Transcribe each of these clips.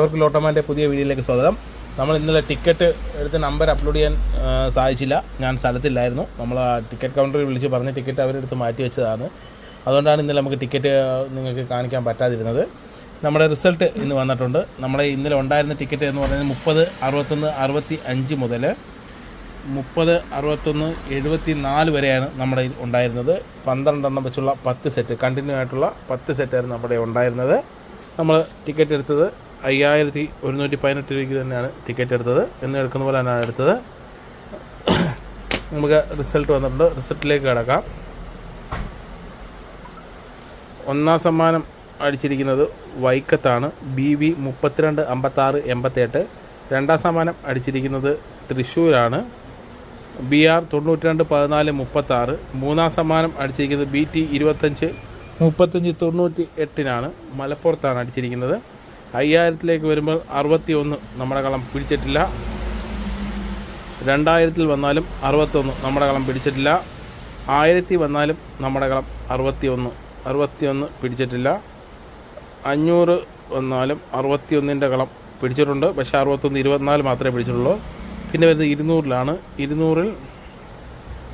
അവർക്ക് ലോട്ടോമാൻ്റെ പുതിയ വീഡിയോയിലേക്ക് സ്വാഗതം. നമ്മൾ ഇന്നലെ ടിക്കറ്റ് എടുത്ത് നമ്പർ അപ്ലോഡ് ചെയ്യാൻ സാധിച്ചില്ല. ഞാൻ സ്ഥലത്തില്ലായിരുന്നു. നമ്മൾ ആ ടിക്കറ്റ് കൗണ്ടറിൽ വിളിച്ച് പറഞ്ഞ ടിക്കറ്റ് അവരെടുത്ത് മാറ്റി വെച്ചതാണ്. അതുകൊണ്ടാണ് ഇന്നലെ നമുക്ക് ടിക്കറ്റ് നിങ്ങൾക്ക് കാണിക്കാൻ പറ്റാതിരുന്നത്. നമ്മുടെ റിസൾട്ട് ഇന്ന് വന്നിട്ടുണ്ട്. നമ്മുടെ ഇന്നലെ ഉണ്ടായിരുന്ന ടിക്കറ്റ് എന്ന് പറയുന്നത് 30, 61, 65 മുതൽ 30, 61, 74 വരെയാണ് നമ്മുടെ ഉണ്ടായിരുന്നത്. 12 എണ്ണം വെച്ചുള്ള 10 സെറ്റ്, കണ്ടിന്യൂ ആയിട്ടുള്ള 10 സെറ്റായിരുന്നു നമ്മുടെ ഉണ്ടായിരുന്നത്. നമ്മൾ ടിക്കറ്റ് എടുത്തത് 5118 രൂപയ്ക്ക് തന്നെയാണ് ടിക്കറ്റ് എടുത്തത്. എന്ന് എടുക്കുന്ന പോലെ തന്നെയാണ് എടുത്തത്. നമുക്ക് റിസൾട്ട് വന്നിട്ടുണ്ട്. റിസൾട്ടിലേക്ക് കിടക്കാം. ഒന്നാം സമ്മാനം അടിച്ചിരിക്കുന്നത് വൈക്കത്താണ്, BV 32 56 88. രണ്ടാം സമ്മാനം അടിച്ചിരിക്കുന്നത് തൃശ്ശൂരാണ്, BR 92 14 36. മൂന്നാം സമ്മാനം അടിച്ചിരിക്കുന്നത് BT 25 35 98 മലപ്പുറത്താണ് അടിച്ചിരിക്കുന്നത്. 5000 വരുമ്പോൾ 61 നമ്മുടെ കളം പിടിച്ചിട്ടില്ല. 2000 വന്നാലും 61 നമ്മുടെ കളം പിടിച്ചിട്ടില്ല. 1000 വന്നാലും നമ്മുടെ കളം 61 പിടിച്ചിട്ടില്ല. 500 വന്നാലും 61ൻ്റെ കളം പിടിച്ചിട്ടുണ്ട്. പക്ഷേ 61 24 മാത്രമേ പിടിച്ചിട്ടുള്ളൂ. പിന്നെ വരുന്നത് 200ലാണ്. 200-ൽ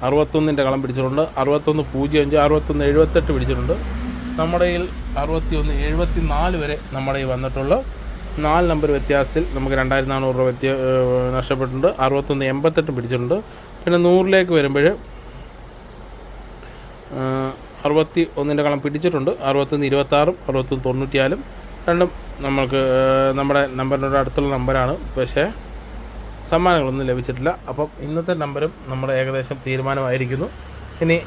61ൻ്റെ കളം പിടിച്ചിട്ടുണ്ട്. 61 05 61 78 പിടിച്ചിട്ടുണ്ട്. നമ്മുടെ കയ്യിൽ 61 74 വരെ നമ്മുടെ കയ്യിൽ വന്നിട്ടുള്ളൂ. 4 നമ്പർ വ്യത്യാസത്തിൽ നമുക്ക് 2400 രൂപ നഷ്ടപ്പെട്ടിട്ടുണ്ട്. 61 88 പിടിച്ചിട്ടുണ്ട്. പിന്നെ 100ലേക്ക് വരുമ്പോൾ 61ൻ്റെ കളം പിടിച്ചിട്ടുണ്ട്. 61 26 61 94 രണ്ടും നമുക്ക് നമ്മുടെ നമ്പറിനോട് അടുത്തുള്ള നമ്പറാണ്. പക്ഷേ സമ്മാനങ്ങളൊന്നും ലഭിച്ചിട്ടില്ല. അപ്പം ഇന്നത്തെ നമ്പറും നമ്മുടെ ഏകദേശം തീരുമാനമായിരിക്കുന്നു. ഇനി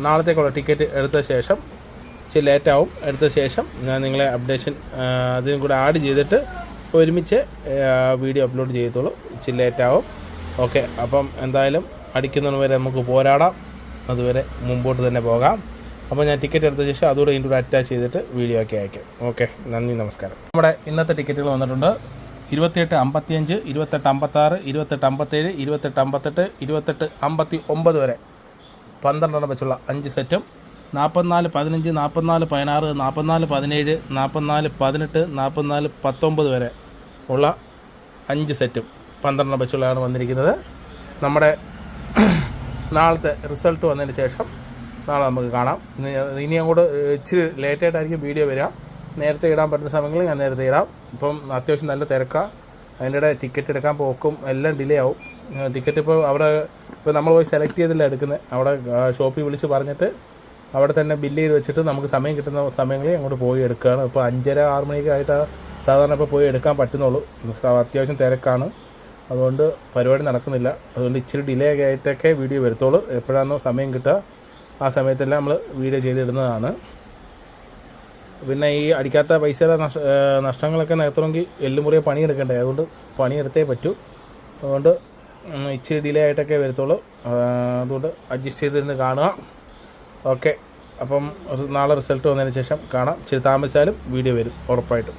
നാളത്തേക്കുള്ള ടിക്കറ്റ് എടുത്ത ശേഷം ഇച്ചിരി ലേറ്റാവും. എടുത്ത ശേഷം ഞാൻ നിങ്ങളെ അപ്ഡേഷൻ അതിനും കൂടെ ആഡ് ചെയ്തിട്ട് ഒരുമിച്ച് വീഡിയോ അപ്ലോഡ് ചെയ്യത്തുള്ളൂ. ഇച്ചിരി ലേറ്റാവും. ഓക്കെ, അപ്പം എന്തായാലും അടിക്കുന്നതിന് വരെ നമുക്ക് പോരാടാം. അതുവരെ മുമ്പോട്ട് തന്നെ പോകാം. അപ്പോൾ ഞാൻ ടിക്കറ്റ് എടുത്ത ശേഷം അതുകൂടെ ഇതിൻ്റെ കൂടെ അറ്റാച്ച് ചെയ്തിട്ട് വീഡിയോ ഒക്കെ അയക്കാം. ഓക്കെ, നന്ദി, നമസ്കാരം. നമ്മുടെ ഇന്നത്തെ ടിക്കറ്റുകൾ വന്നിട്ടുണ്ട്. 28 55, 28 56, 28 57, 28 58, 28 59 വരെ 12 എണ്ണം വെച്ചുള്ള 5 സെറ്റും, 44 15, 44 16, 44 17, 44 18, 44 19 വരെ ഉള്ള 5 സെറ്റും 12 എണ്ണം വെച്ചുള്ളതാണ് വന്നിരിക്കുന്നത്. നമ്മുടെ നാളത്തെ റിസൾട്ട് വന്നതിന് ശേഷം നാളെ നമുക്ക് കാണാം. ഇനി അങ്ങോട്ട് ഇച്ചിരി ലേറ്റായിട്ടായിരിക്കും വീഡിയോ വരിക. നേരത്തെ ഇടാൻ പറ്റുന്ന സമയങ്ങളിൽ ഞാൻ നേരത്തെ ഇടാം. ഇപ്പം അത്യാവശ്യം നല്ല തിരക്കാണ്. അതിൻ്റെ ടിക്കറ്റ് എടുക്കാൻ പോക്കും എല്ലാം ഡിലേ ആവും. ടിക്കറ്റ് ഇപ്പോൾ നമ്മൾ പോയി സെലക്ട് ചെയ്തില്ല എടുക്കുന്നത്. അവിടെ ഷോപ്പിൽ വിളിച്ച് പറഞ്ഞിട്ട് അവിടെ തന്നെ ബില്ല് ചെയ്ത് വെച്ചിട്ട് നമുക്ക് സമയം കിട്ടുന്ന സമയങ്ങളിൽ അങ്ങോട്ട് പോയി എടുക്കുകയാണ്. ഇപ്പോൾ 5:30 6 മണിക്കായിട്ടാണ് സാധാരണ ഇപ്പോൾ പോയി എടുക്കാൻ പറ്റുന്നുള്ളൂ. അത്യാവശ്യം തിരക്കാണ്, അതുകൊണ്ട് പരിപാടി നടക്കുന്നില്ല. അതുകൊണ്ട് ഇച്ചിരി ഡിലേ ആയിട്ടൊക്കെ വീഡിയോ വരത്തുള്ളൂ. എപ്പോഴാണോ സമയം കിട്ടുക ആ സമയത്തെല്ലാം നമ്മൾ വീഡിയോ ചെയ്തിടുന്നതാണ്. പിന്നെ ഈ അടിക്കാത്ത പൈസയുടെ നഷ്ടങ്ങളൊക്കെ നികത്തണമെങ്കിൽ എല്ലുമുറിയെ പണിയെടുക്കണ്ടേ. അതുകൊണ്ട് പണിയെടുത്തേ പറ്റൂ. അതുകൊണ്ട് ഇച്ചിരി ഡിലേ ആയിട്ടൊക്കെ വരത്തുള്ളൂ. അതുകൊണ്ട് അഡ്ജസ്റ്റ് ചെയ്തിരുന്ന് കാണുക. ഓക്കെ, അപ്പം നാളെ റിസൾട്ട് വന്നതിന് ശേഷം കാണാം. ഇച്ചിരി താമസിച്ചാലും വീഡിയോ വരും ഉറപ്പായിട്ടും.